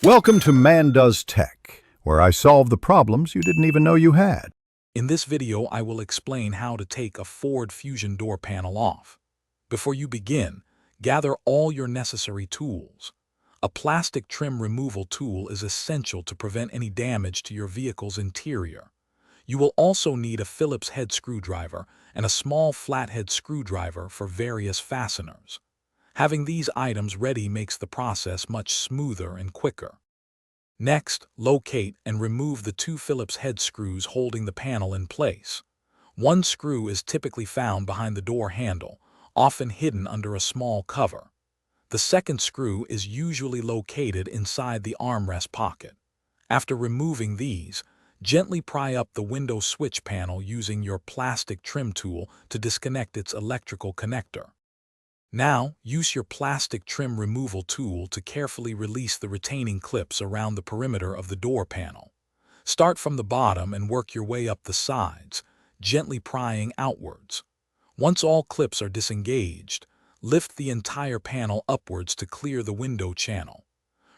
Welcome to Man Does Tech, where I solve the problems you didn't even know you had. In this video, I will explain how to take a Ford Fusion door panel off. Before you begin, gather all your necessary tools. A plastic trim removal tool is essential to prevent any damage to your vehicle's interior. You will also need a Phillips head screwdriver and a small flathead screwdriver for various fasteners. Having these items ready makes the process much smoother and quicker. Next, locate and remove the two Phillips head screws holding the panel in place. One screw is typically found behind the door handle, often hidden under a small cover. The second screw is usually located inside the armrest pocket. After removing these, gently pry up the window switch panel using your plastic trim tool to disconnect its electrical connector. Now, use your plastic trim removal tool to carefully release the retaining clips around the perimeter of the door panel. Start from the bottom and work your way up the sides, gently prying outwards. Once all clips are disengaged, lift the entire panel upwards to clear the window channel.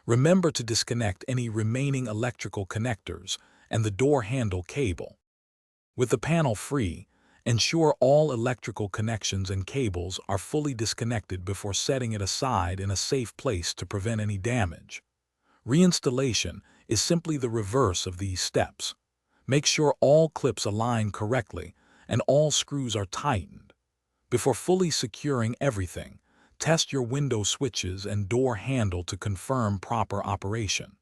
Remember to disconnect any remaining electrical connectors and the door handle cable. With the panel free, ensure all electrical connections and cables are fully disconnected before setting it aside in a safe place to prevent any damage. Reinstallation is simply the reverse of these steps. Make sure all clips align correctly and all screws are tightened. Before fully securing everything, test your window switches and door handle to confirm proper operation.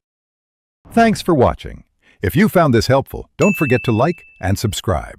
Thanks for watching. If you found this helpful, don't forget to like and subscribe.